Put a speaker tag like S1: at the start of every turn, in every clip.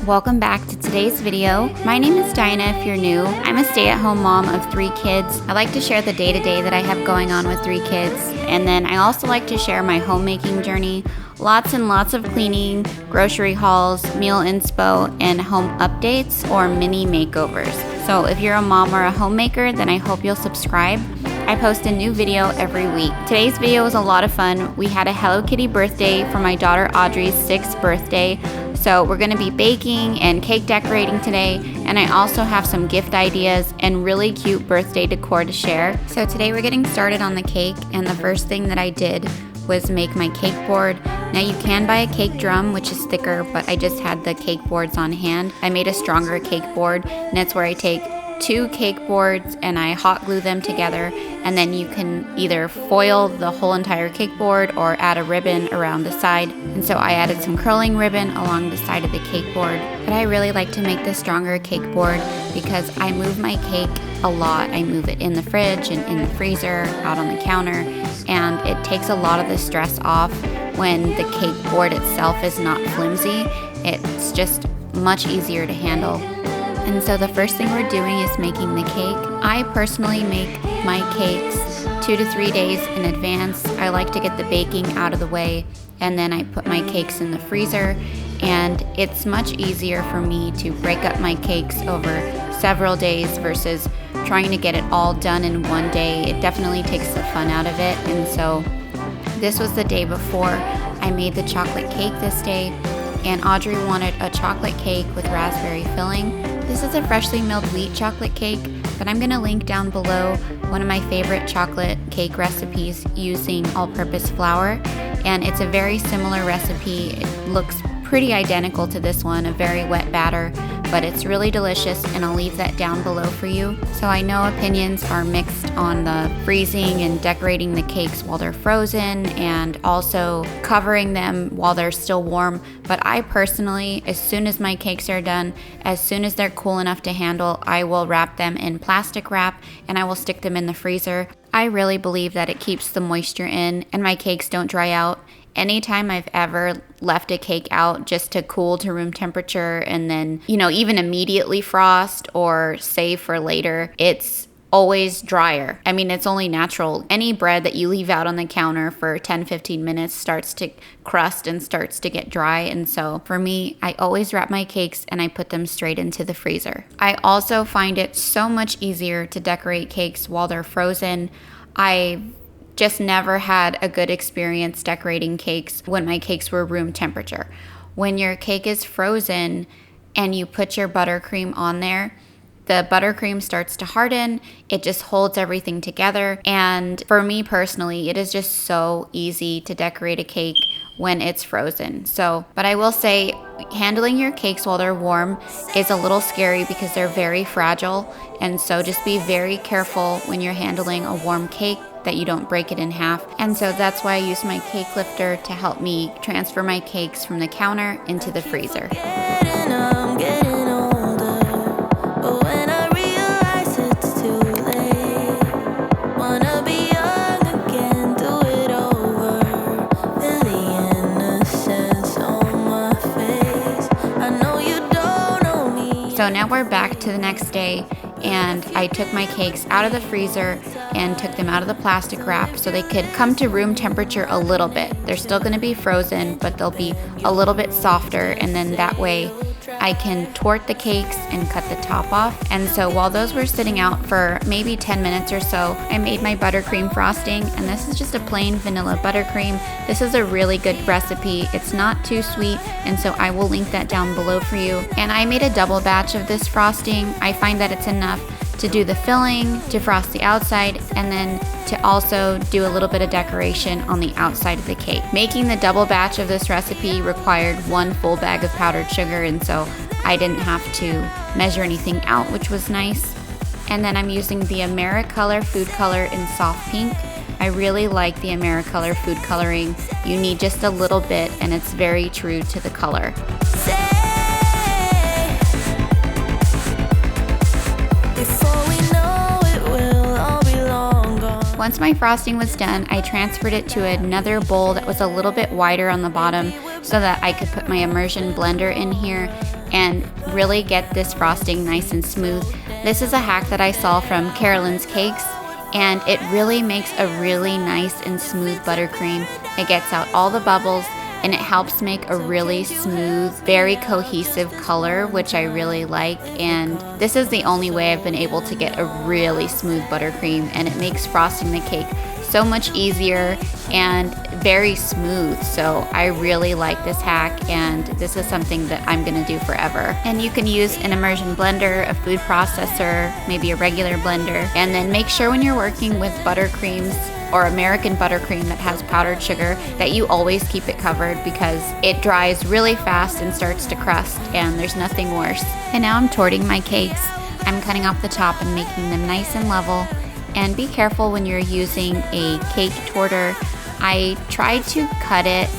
S1: Welcome back to today's video. My name is Dinah if you're new. I'm a stay-at-home mom of 3 kids. I like to share the day-to-day that I have going on with 3 kids. And then I also like to share my homemaking journey. Lots and lots of cleaning, grocery hauls, meal inspo, and home updates or mini makeovers. So if you're a mom or a homemaker, then I hope you'll subscribe. I post a new video every week. Today's video was a lot of fun. We had a Hello Kitty birthday for my daughter Audrey's 6th birthday. So we're gonna be baking and cake decorating today, and I also have some gift ideas and really cute birthday decor to share. So today we're getting started on the cake, and the first thing that I did was make my cake board. Now you can buy a cake drum, which is thicker, but I just had the cake boards on hand. I made a stronger cake board, and that's where I take 2 cake boards and I hot glue them together, and then you can either foil the whole entire cake board or add a ribbon around the side. And so I added some curling ribbon along the side of the cake board. But I really like to make the stronger cake board because I move my cake a lot. I move it in the fridge and in the freezer, out on the counter, and it takes a lot of the stress off when the cake board itself is not flimsy. It's just much easier to handle. And so the first thing we're doing is making the cake. I personally make my cakes 2 to 3 days in advance. I like to get the baking out of the way, and then I put my cakes in the freezer, and it's much easier for me to break up my cakes over several days versus trying to get it all done in one day. It definitely takes the fun out of it. And so this was the day before I made the chocolate cake this day, and Audrey wanted a chocolate cake with raspberry filling. This is a freshly milled wheat chocolate cake, but I'm gonna link down below one of my favorite chocolate cake recipes using all-purpose flour, and it's a very similar recipe. It looks pretty identical to this one, a very wet batter, but it's really delicious, and I'll leave that down below for you. So I know opinions are mixed on the freezing and decorating the cakes while they're frozen and also covering them while they're still warm, but I personally, as soon as my cakes are done, as soon as they're cool enough to handle, I will wrap them in plastic wrap and I will stick them in the freezer. I really believe that it keeps the moisture in and my cakes don't dry out. Anytime I've ever left a cake out just to cool to room temperature and then, even immediately frost or save for later, it's always drier. I mean, it's only natural. Any bread that you leave out on the counter for 10-15 minutes starts to crust and starts to get dry. And so for me, I always wrap my cakes and I put them straight into the freezer. I also find it so much easier to decorate cakes while they're frozen. I just never had a good experience decorating cakes when my cakes were room temperature. When your cake is frozen and you put your buttercream on there, the buttercream starts to harden, it just holds everything together. And for me personally, it is just so easy to decorate a cake when it's frozen. But I will say, handling your cakes while they're warm is a little scary because they're very fragile. And so just be very careful when you're handling a warm cake that you don't break it in half. And so that's why I use my cake lifter to help me transfer my cakes from the counter into the freezer. So now we're back to the next day, and I took my cakes out of the freezer and took them out of the plastic wrap so they could come to room temperature a little bit. They're still gonna be frozen, but they'll be a little bit softer, and then that way I can torte the cakes and cut the top off. And so while those were sitting out for maybe 10 minutes or so, I made my buttercream frosting, and this is just a plain vanilla buttercream. This is a really good recipe. It's not too sweet, and so I will link that down below for you. And I made a double batch of this frosting. I find that it's enough to do the filling, to frost the outside, and then to also do a little bit of decoration on the outside of the cake. Making the double batch of this recipe required 1 full bag of powdered sugar, and so I didn't have to measure anything out, which was nice. And then I'm using the Americolor food color in soft pink. I really like the Americolor food coloring. You need just a little bit, and it's very true to the color. Once my frosting was done, I transferred it to another bowl that was a little bit wider on the bottom so that I could put my immersion blender in here and really get this frosting nice and smooth. This is a hack that I saw from Carolyn's Cakes, and it really makes a really nice and smooth buttercream. It gets out all the bubbles, and it helps make a really smooth, very cohesive color, which I really like. And this is the only way I've been able to get a really smooth buttercream, and it makes frosting the cake so much easier and very smooth. So I really like this hack, and this is something that I'm gonna do forever. And you can use an immersion blender, a food processor, maybe a regular blender, and then make sure when you're working with buttercreams or American buttercream that has powdered sugar that you always keep it covered, because it dries really fast and starts to crust, and there's nothing worse. And now I'm torting my cakes. I'm cutting off the top and making them nice and level. And be careful when you're using a cake torter. I try to cut it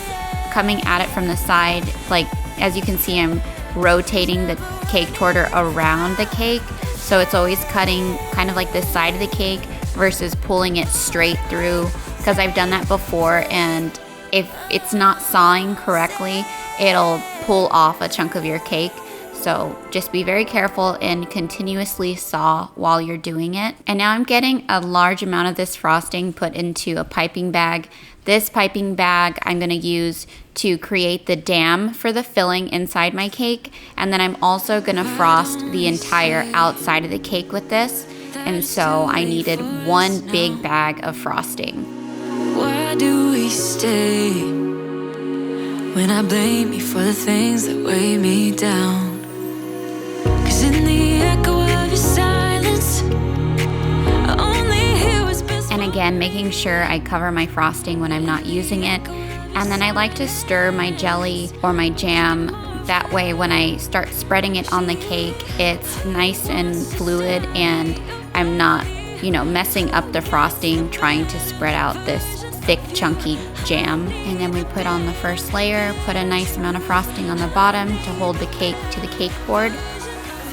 S1: coming at it from the side. Like, as you can see, I'm rotating the cake torter around the cake, so it's always cutting kind of like the side of the cake versus pulling it straight through, because I've done that before, and if it's not sawing correctly, it'll pull off a chunk of your cake. So just be very careful and continuously saw while you're doing it. And now I'm getting a large amount of this frosting put into a piping bag. This piping bag I'm going to use to create the dam for the filling inside my cake. And then I'm also going to frost the entire outside of the cake with this. And so I needed 1 big bag of frosting.
S2: Why do we stay when I blame you for the things that weigh me down? 'Cause in the echo of your silence, I only hear whispers.
S1: And again, making sure I cover my frosting when I'm not using it. And then I like to stir my jelly or my jam. That way when I start spreading it on the cake, it's nice and fluid, and I'm not, messing up the frosting trying to spread out this thick, chunky jam. And then we put on the first layer, put a nice amount of frosting on the bottom to hold the cake to the cake board.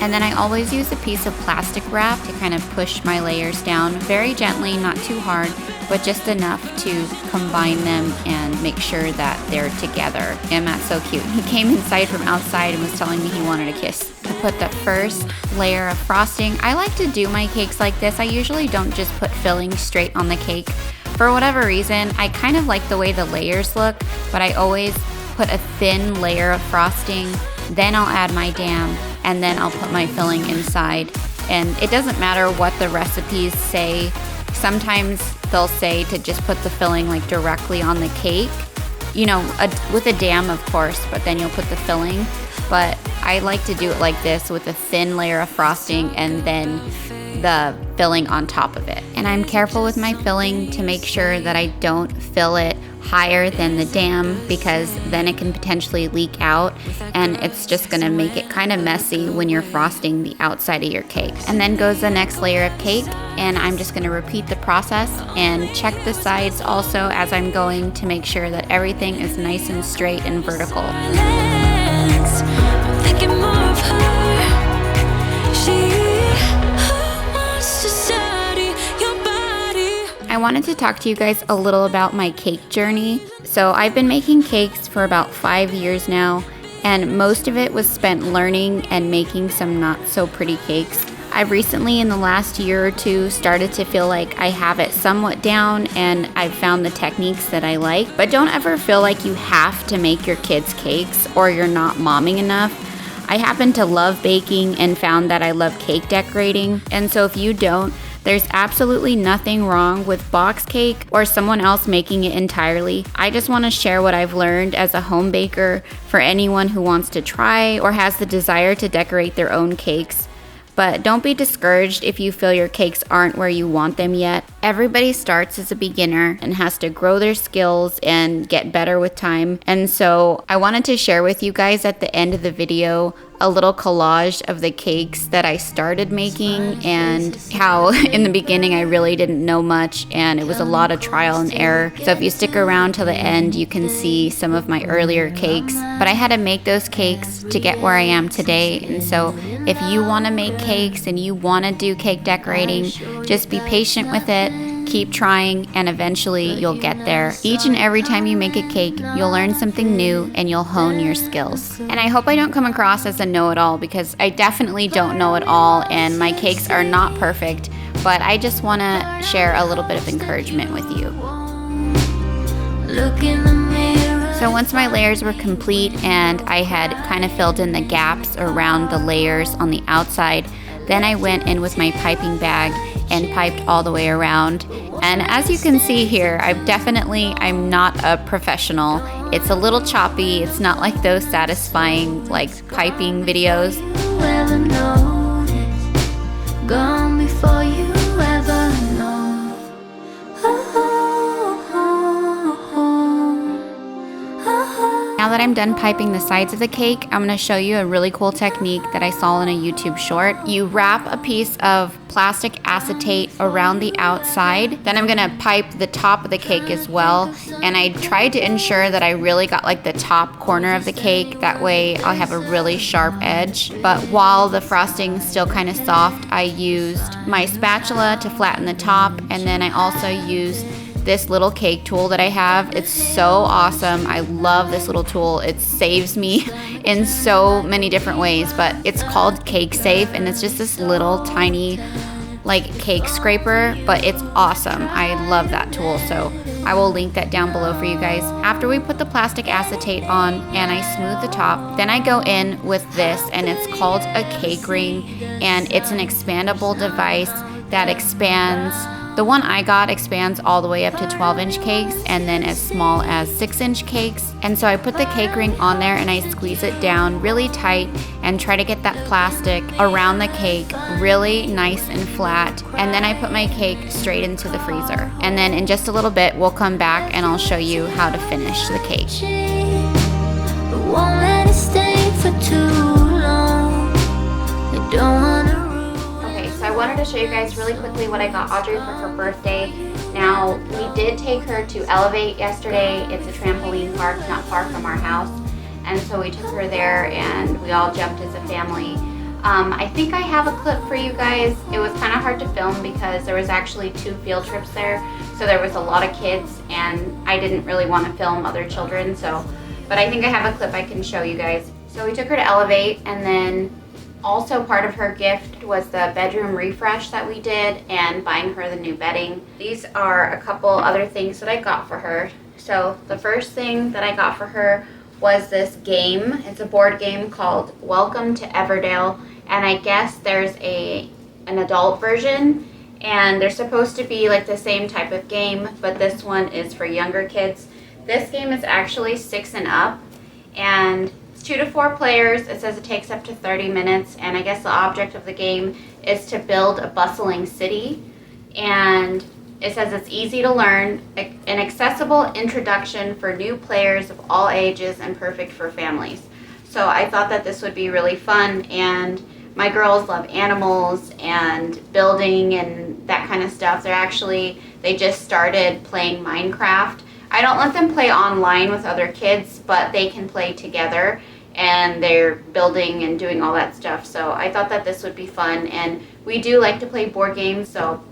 S1: And then I always use a piece of plastic wrap to kind of push my layers down very gently, not too hard, but just enough to combine them and make sure that they're together. And Matt's so cute. He came inside from outside and was telling me he wanted a kiss. I put the first layer of frosting. I like to do my cakes like this. I usually don't just put filling straight on the cake. For whatever reason, I kind of like the way the layers look, but I always put a thin layer of frosting, then I'll add my dam, and then I'll put my filling inside. And it doesn't matter what the recipes say. Sometimes they'll say to just put the filling like directly on the cake, with a dam of course, but then you'll put the filling. But I like to do it like this, with a thin layer of frosting and then the filling on top of it. And I'm careful with my filling to make sure that I don't fill it higher than the dam, because then it can potentially leak out, and it's just gonna make it kind of messy when you're frosting the outside of your cake. And then goes the next layer of cake, and I'm just gonna repeat the process and check the sides also as I'm going to make sure that everything is nice and straight and vertical.
S2: I'm thinking more of her. She wants to study your body.
S1: I wanted to talk to you guys a little about my cake journey. So I've been making cakes for about 5 years now, and most of it was spent learning and making some not so pretty cakes. I've recently, in the last year or two, started to feel like I have it somewhat down, and I've found the techniques that I like. But don't ever feel like you have to make your kids cakes or you're not momming enough. I happen to love baking and found that I love cake decorating, and so if you don't, there's absolutely nothing wrong with box cake or someone else making it entirely. I just want to share what I've learned as a home baker for anyone who wants to try or has the desire to decorate their own cakes. but don't be discouraged if you feel your cakes aren't where you want them yet. Everybody starts as a beginner and has to grow their skills and get better with time. And so I wanted to share with you guys at the end of the video a little collage of the cakes that I started making and how in the beginning I really didn't know much and it was a lot of trial and error. So if you stick around till the end, you can see some of my earlier cakes. But I had to make those cakes to get where I am today. And so if you want to make cakes and you want to do cake decorating, just be patient with it. Keep trying and eventually you'll get there. Each and every time you make a cake, you'll learn something new and you'll hone your skills. And I hope I don't come across as a know-it-all because I definitely don't know it all and my cakes are not perfect, but I just want to share a little bit of encouragement with you. So once my layers were complete and I had kind of filled in the gaps around the layers on the outside, then I went in with my piping bag and piped all the way around. And as you can see here, I'm not a professional. It's a little choppy. It's not like those satisfying like piping videos. Gone before you ever know. Now that I'm done piping the sides of the cake, I'm going to show you a really cool technique that I saw in a YouTube short. You wrap a piece of plastic acetate around the outside. Then I'm going to pipe the top of the cake as well. And I tried to ensure that I really got like the top corner of the cake. That way I'll have a really sharp edge. But while the frosting's still kind of soft, I used my spatula to flatten the top. And then I also used this little cake tool that I have. It's so awesome. I love this little tool. It saves me in so many different ways, but it's called Cake Safe and it's just this little tiny like cake scraper, but it's awesome. I love that tool, so I will link that down below for you guys. After we put the plastic acetate on and I smooth the top, then I go in with this and it's called a cake ring and it's an expandable device that expands. The one I got expands all the way up to 12-inch cakes and then as small as 6-inch cakes. And so I put the cake ring on there and I squeeze it down really tight and try to get that plastic around the cake really nice and flat. And then I put my cake straight into the freezer. And then in just a little bit, we'll come back and I'll show you how to finish the cake. Won't let it stay for too long. I don't wanna. I wanted to show you guys really quickly what I got Audrey for her birthday. Now, we did take her to Elevate yesterday. It's a trampoline park not far from our house. And so we took her there and we all jumped as a family. I think I have a clip for you guys. It was kind of hard to film because there was actually 2 field trips there. So there was a lot of kids and I didn't really want to film other children. But I think I have a clip I can show you guys. So we took her to Elevate and then also part of her gift was the bedroom refresh that we did and buying her the new bedding. These are a couple other things that I got for her. So the first thing that I got for her was this game. It's a board game called Welcome to Everdale. And I guess there's an adult version and they're supposed to be like the same type of game, but this one is for younger kids. This game is actually 6 and up and 2 to 4 players. It says it takes up to 30 minutes and I guess the object of the game is to build a bustling city and it says it's easy to learn, an accessible introduction for new players of all ages and perfect for families. So I thought that this would be really fun and my girls love animals and building and that kind of stuff. They just started playing Minecraft. I don't let them play online with other kids, but they can play together and they're building and doing all that stuff. So I thought that this would be fun and we do like to play board games, so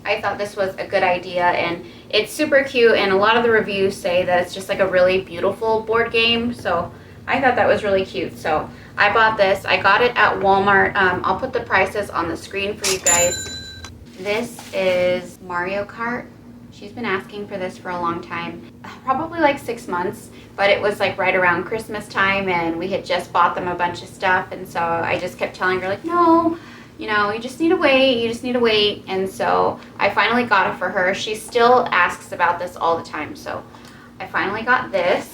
S1: I thought this was a good idea and it's super cute and a lot of the reviews say that it's just like a really beautiful board game, so I thought that was really cute. So I bought this. I got it at Walmart. I'll put the prices on the screen for you guys. This is Mario Kart. She's been asking for this for a long time, probably like 6 months, but it was like right around Christmas time and we had just bought them a bunch of stuff and so I just kept telling her like, no, you just need to wait, and so I finally got it for her. She still asks about this all the time, so I finally got this.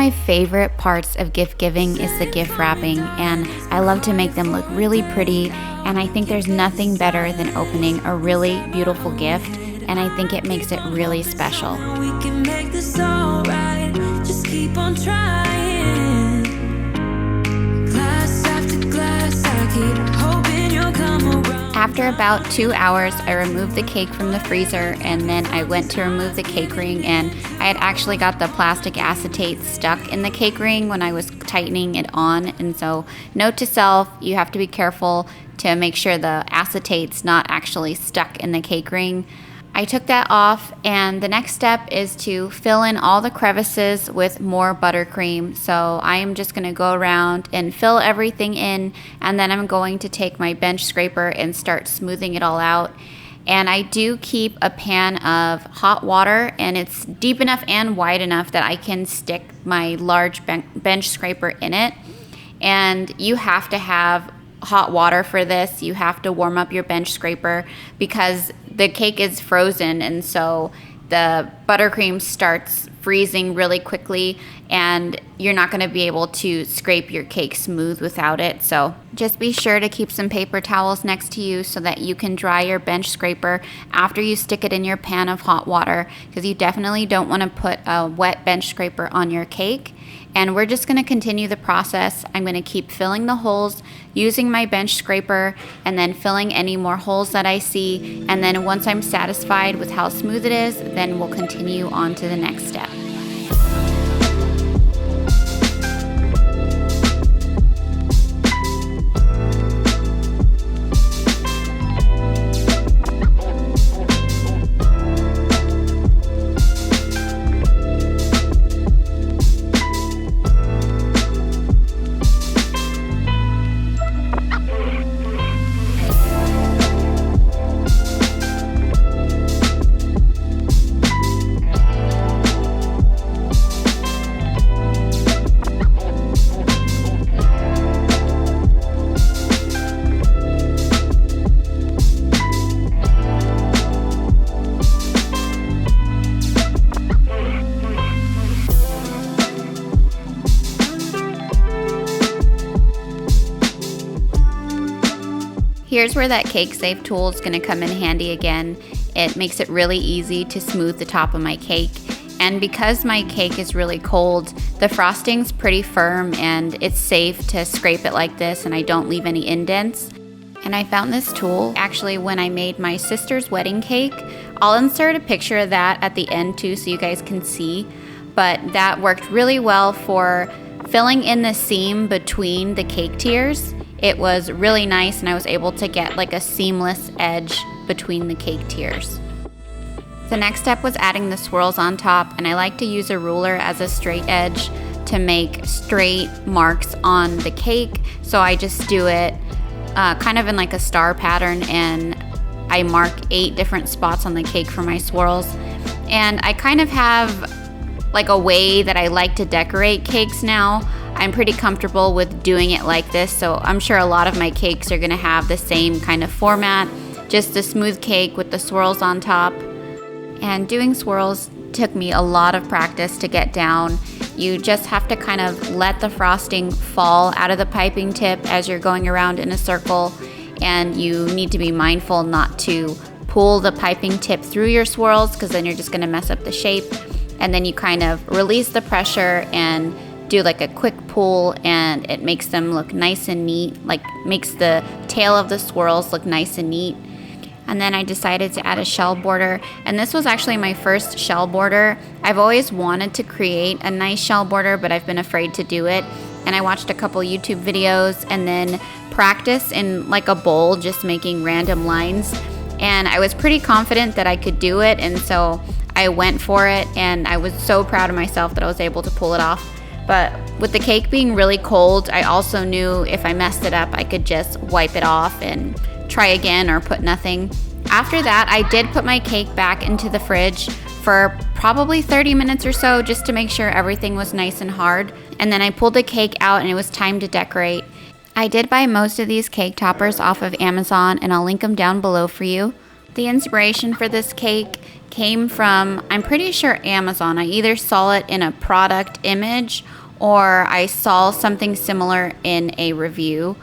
S1: my favorite parts of gift giving is the gift wrapping, and I love to make them look really pretty, and I think there's nothing better than opening a really beautiful gift, and I think it makes it really special.
S2: We can make this all right. Just keep on trying. Glass after glass, I keep hoping you'll come around.
S1: After about 2 hours, I removed the cake from the freezer, and then I went to remove the cake ring, and I had actually got the plastic acetate stuck in the cake ring when I was tightening it on. And so, note to self, you have to be careful to make sure the acetate's not actually stuck in the cake ring. I took that off, and the next step is to fill in all the crevices with more buttercream. So I am just going to go around and fill everything in, and then I'm going to take my bench scraper and start smoothing it all out. And I do keep a pan of hot water, and it's deep enough and wide enough that I can stick my large bench scraper in it. And you have to have hot water for this. You have to warm up your bench scraper because the cake is frozen, and so the buttercream starts freezing really quickly, and you're not going to be able to scrape your cake smooth without it. So just be sure to keep some paper towels next to you so that you can dry your bench scraper after you stick it in your pan of hot water, because you definitely don't want to put a wet bench scraper on your cake. And we're just going to continue the process. I'm going to keep filling the holes using my bench scraper, and then filling any more holes that I see. And then once I'm satisfied with how smooth it is, then we'll continue on to the next step. Here's where that cake safe tool is going to come in handy again. It makes it really easy to smooth the top of my cake. And because my cake is really cold, the frosting's pretty firm and it's safe to scrape it like this, and I don't leave any indents. And I found this tool actually when I made my sister's wedding cake. I'll insert a picture of that at the end too so you guys can see. But that worked really well for filling in the seam between the cake tiers. It was really nice, and I was able to get like a seamless edge between the cake tiers. The next step was adding the swirls on top, and I like to use a ruler as a straight edge to make straight marks on the cake. So I just do it kind of in like a star pattern, and I mark 8 different spots on the cake for my swirls. And I kind of have like a way that I like to decorate cakes now. I'm pretty comfortable with doing it like this, so I'm sure a lot of my cakes are gonna have the same kind of format, just a smooth cake with the swirls on top. And doing swirls took me a lot of practice to get down. You just have to kind of let the frosting fall out of the piping tip as you're going around in a circle, and you need to be mindful not to pull the piping tip through your swirls, because then you're just gonna mess up the shape. And then you kind of release the pressure and do like a quick pull, and it makes them look nice and neat, like makes the tail of the swirls look nice and neat. And then I decided to add a shell border, and this was actually my first shell border. I've always wanted to create a nice shell border, but I've been afraid to do it. And I watched a couple YouTube videos and then practiced in like a bowl, just making random lines. And I was pretty confident that I could do it, and so I went for it, and I was so proud of myself that I was able to pull it off. But with the cake being really cold, I also knew if I messed it up, I could just wipe it off and try again or put nothing. After that, I did put my cake back into the fridge for probably 30 minutes or so, just to make sure everything was nice and hard. And then I pulled the cake out, and it was time to decorate. I did buy most of these cake toppers off of Amazon, and I'll link them down below for you. The inspiration for this cake came from, I'm pretty sure, Amazon. I either saw it in a product image or I saw something similar in a review.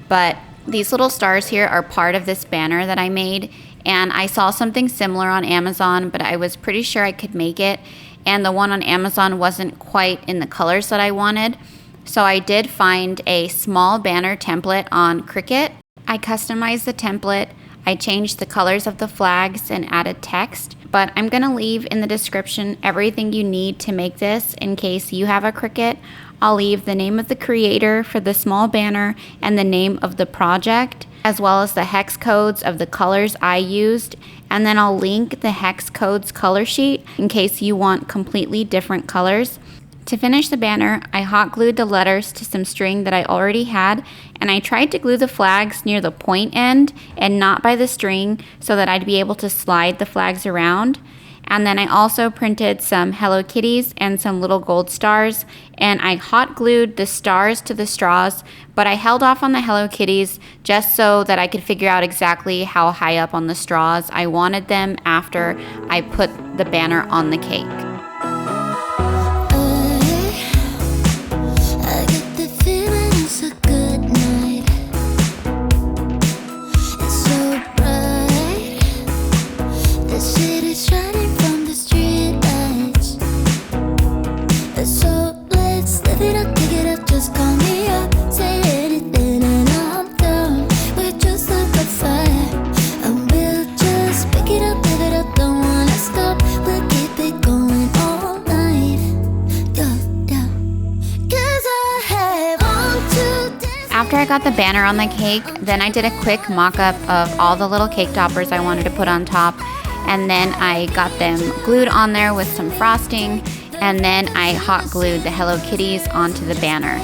S1: But these little stars here are part of this banner that I made, and I saw something similar on Amazon, but I was pretty sure I could make it, and the one on Amazon wasn't quite in the colors that I wanted. So I did find a small banner template on Cricut. I customized the template, I changed the colors of the flags and added text, but I'm gonna leave in the description everything you need to make this in case you have a Cricut. I'll leave the name of the creator for the small banner and the name of the project, as well as the hex codes of the colors I used, and then I'll link the hex codes color sheet in case you want completely different colors. To finish the banner, I hot glued the letters to some string that I already had, and I tried to glue the flags near the point end and not by the string so that I'd be able to slide the flags around. And then I also printed some Hello Kitties and some little gold stars, and I hot glued the stars to the straws, but I held off on the Hello Kitties just so that I could figure out exactly how high up on the straws I wanted them after I put the banner on the cake. After I got the banner on the cake, then I did a quick mock-up of all the little cake toppers I wanted to put on top, and then I got them glued on there with some frosting, and then I hot glued the Hello Kitties onto the banner.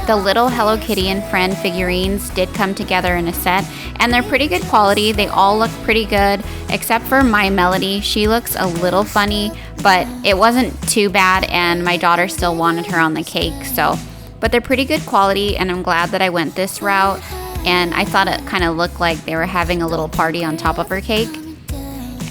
S1: The little Hello Kitty and friend figurines did come together in a set, and they're pretty good quality. They all look pretty good, except for My Melody. She looks a little funny, but it wasn't too bad, and my daughter still wanted her on the cake. But they're pretty good quality, and I'm glad that I went this route, and I thought it kind of looked like they were having a little party on top of her cake.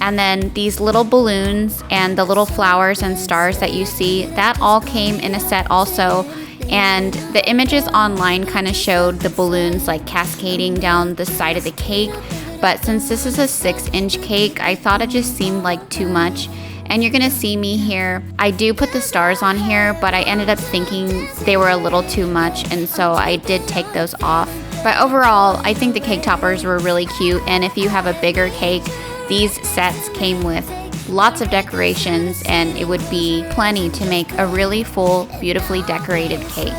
S1: And then these little balloons and the little flowers and stars that you see, that all came in a set also. And the images online kind of showed the balloons like cascading down the side of the cake, but since this is a 6-inch cake, I thought it just seemed like too much. And you're gonna see me here. I do put the stars on here, but I ended up thinking they were a little too much, and so I did take those off. But overall, I think the cake toppers were really cute, and if you have a bigger cake, these sets came with lots of decorations, and it would be plenty to make a really full, beautifully decorated cake.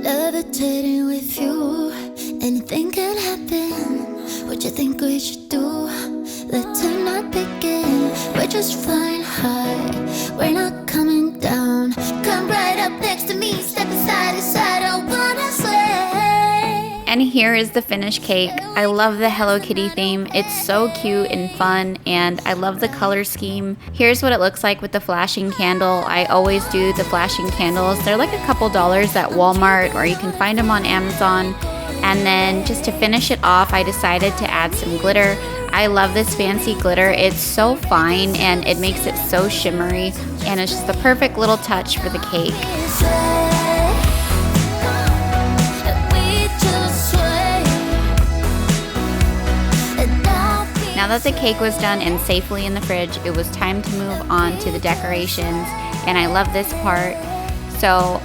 S2: Levitating with you, anything can happen. What you think we should do? Let's not begin. We're just flying high, we're not coming down. Come right up next to me, step side to side, I wanna sway.
S1: And here is the finished cake. I love the Hello Kitty theme. It's so cute and fun, and I love the color scheme. Here's what it looks like with the flashing candle. I always do the flashing candles. They're like a couple dollars at Walmart, or you can find them on Amazon. And then just to finish it off, I decided to add some glitter. I love this fancy glitter. It's so fine and it makes it so shimmery, and it's just the perfect little touch for the cake. Now that the cake was done and safely in the fridge, it was time to move on to the decorations, and I love this part. So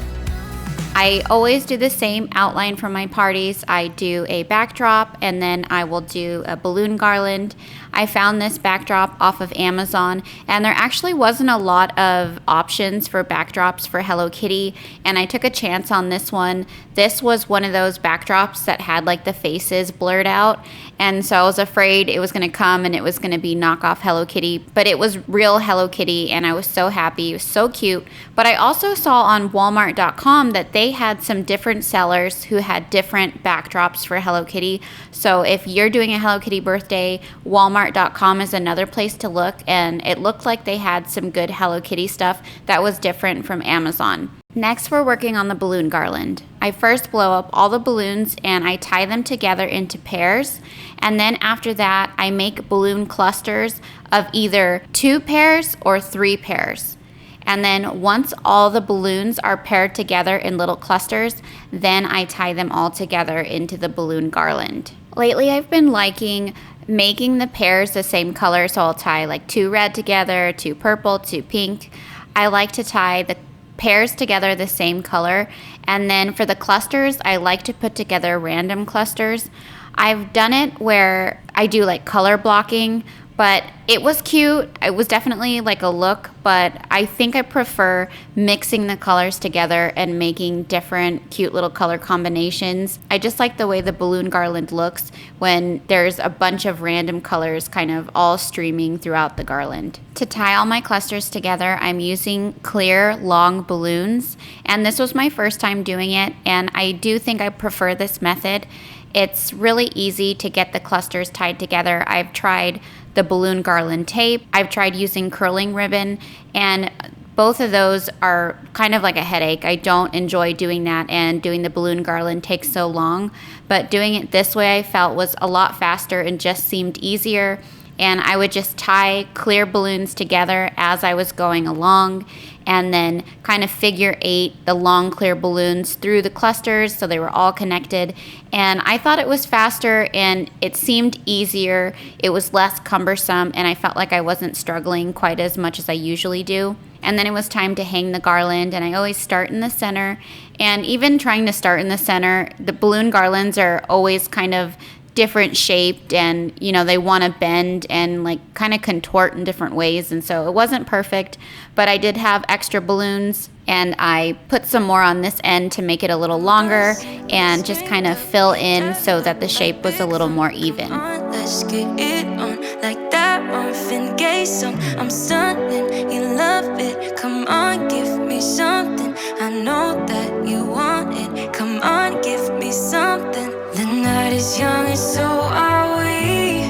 S1: I always do the same outline for my parties. I do a backdrop, and then I will do a balloon garland. I found this backdrop off of Amazon, and there actually wasn't a lot of options for backdrops for Hello Kitty, and I took a chance on this one. This was one of those backdrops that had like the faces blurred out, And so I was afraid it was going to come and it was going to be knockoff Hello Kitty, but it was real Hello Kitty, and I was so happy. It was so cute. But I also saw on Walmart.com that they had some different sellers who had different backdrops for Hello Kitty. So if you're doing a Hello Kitty birthday, Walmart.com is another place to look, and it looked like they had some good Hello Kitty stuff that was different from Amazon. Next, we're working on the balloon garland. I first blow up all the balloons and I tie them together into pairs. And then after that, I make balloon clusters of either 2 pairs or 3 pairs. And then once all the balloons are paired together in little clusters, then I tie them all together into the balloon garland. Lately, I've been liking making the pairs the same color, so I'll tie like 2 red together, 2 purple, 2 pink. I like to tie the pairs together the same color, and then for the clusters, I like to put together random clusters. I've done it where I do like color blocking, but it was cute. It was definitely like a look, but I think I prefer mixing the colors together and making different cute little color combinations. I just like the way the balloon garland looks when there's a bunch of random colors kind of all streaming throughout the garland. To tie all my clusters together, I'm using clear, long balloons, and this was my first time doing it, and I do think I prefer this method. It's really easy to get the clusters tied together. I've tried the balloon garland tape. I've tried using curling ribbon, and both of those are kind of like a headache. I don't enjoy doing that, and doing the balloon garland takes so long. But doing it this way I felt was a lot faster and just seemed easier. And I would just tie clear balloons together as I was going along, and then kind of figure 8 the long clear balloons through the clusters so they were all connected. And I thought it was faster and it seemed easier. It was less cumbersome, and I felt like I wasn't struggling quite as much as I usually do. And then it was time to hang the garland, and I always start in the center. And even trying to start in the center, the balloon garlands are always kind of different shaped, and they want to bend and like kind of contort in different ways, and so it wasn't perfect, but I did have extra balloons, and I put some more on this end to make it a little longer and just kind of fill in so that the shape was a little more even.
S2: Let's get it on like that Marvin Gaye song. I'm stunning, you love it. Come on, give me something. I know that you want it. Come on, give me something. The night is young and so are we.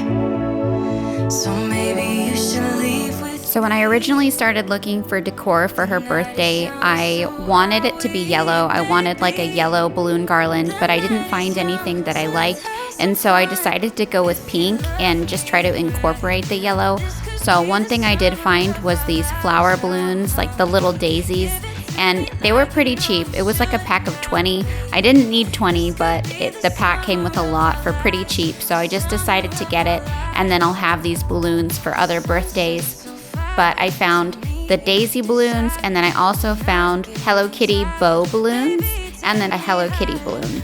S2: So maybe you should leave with.
S1: So when I originally started looking for decor for her birthday, I wanted it to be yellow. I wanted like a yellow balloon garland, but I didn't find anything that I liked. And so I decided to go with pink and just try to incorporate the yellow. So one thing I did find was these flower balloons, like the little daisies. And they were pretty cheap. It was like a pack of 20. I didn't need 20, but the pack came with a lot for pretty cheap. So I just decided to get it, and then I'll have these balloons for other birthdays. But I found the daisy balloons, and then I also found Hello Kitty bow balloons, and then a Hello Kitty balloon.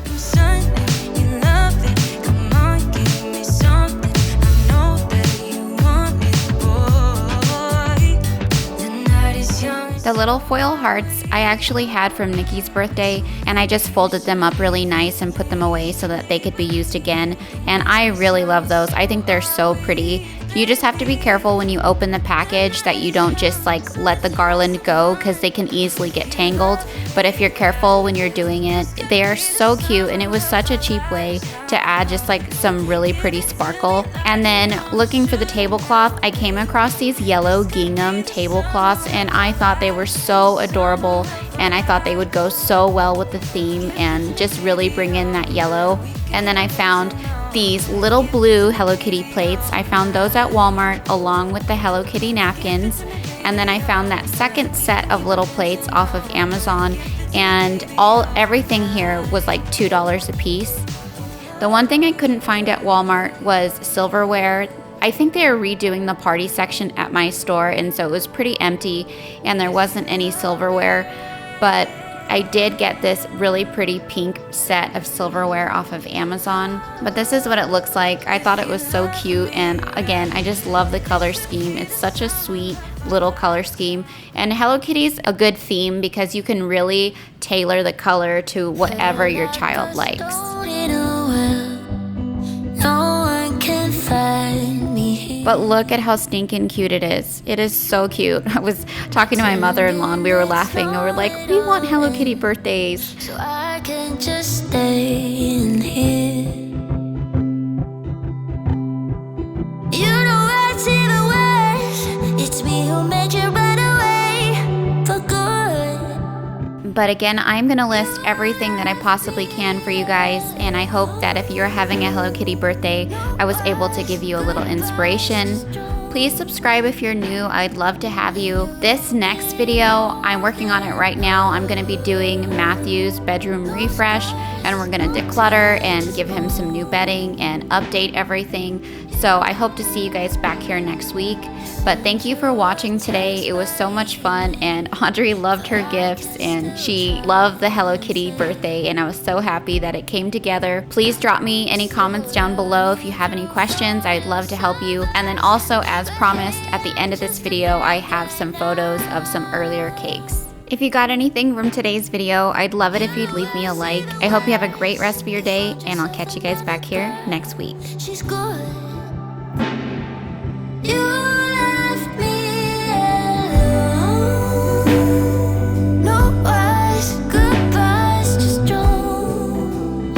S1: The little foil hearts I actually had from Nikki's birthday, and I just folded them up really nice and put them away so that they could be used again. And I really love those. I think they're so pretty. You just have to be careful when you open the package that you don't just like let the garland go, because they can easily get tangled. But if you're careful when you're doing it, they are so cute, and it was such a cheap way to add just like some really pretty sparkle. And then looking for the tablecloth, I came across these yellow gingham tablecloths, and I thought they were so adorable, and I thought they would go so well with the theme and just really bring in that yellow. And then I found these little blue Hello Kitty plates. I found those at Walmart along with the Hello Kitty napkins. And then I found that second set of little plates off of Amazon, and everything here was like $2 a piece. The one thing I couldn't find at Walmart was silverware. I think they are redoing the party section at my store, and so it was pretty empty and there wasn't any silverware. But I did get this really pretty pink set of silverware off of Amazon. But this is what it looks like. I thought it was so cute, and again, I just love the color scheme. It's such a sweet little color scheme. And Hello Kitty's a good theme because you can really tailor the color to whatever your child likes.
S2: No one
S1: But look at how stinking cute it is. It is so cute. I was talking to my mother-in-law and we were laughing and we're like, we want Hello Kitty birthdays.
S2: So I can just stay in here. You know what's even worse? It's me who made you run away for good.
S1: But again, I'm going to list everything that I possibly can for you guys, and I hope that if you're having a Hello Kitty birthday, I was able to give you a little inspiration. Please subscribe if you're new. I'd love to have you. This next video, I'm working on it right now. I'm going to be doing Matthew's bedroom refresh, and we're going to declutter and give him some new bedding and update everything. So I hope to see you guys back here next week. But thank you for watching today. It was so much fun, and Audrey loved her gifts and she loved the Hello Kitty birthday, and I was so happy that it came together. Please drop me any comments down below if you have any questions. I'd love to help you. And then also, as promised, at the end of this video, I have some photos of some earlier cakes. If you got anything from today's video, I'd love it if you'd leave me a like. I hope you have a great rest of your day, and I'll catch you guys back here next week.
S2: She's good. You left me alone. No words, goodbyes, just drones.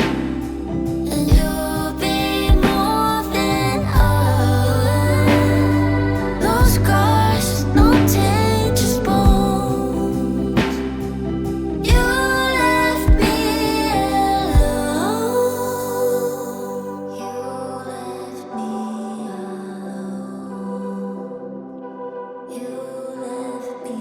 S2: And you'll be more than alone. No scars, no taint, just bones. You left me alone. You left me alone. You left me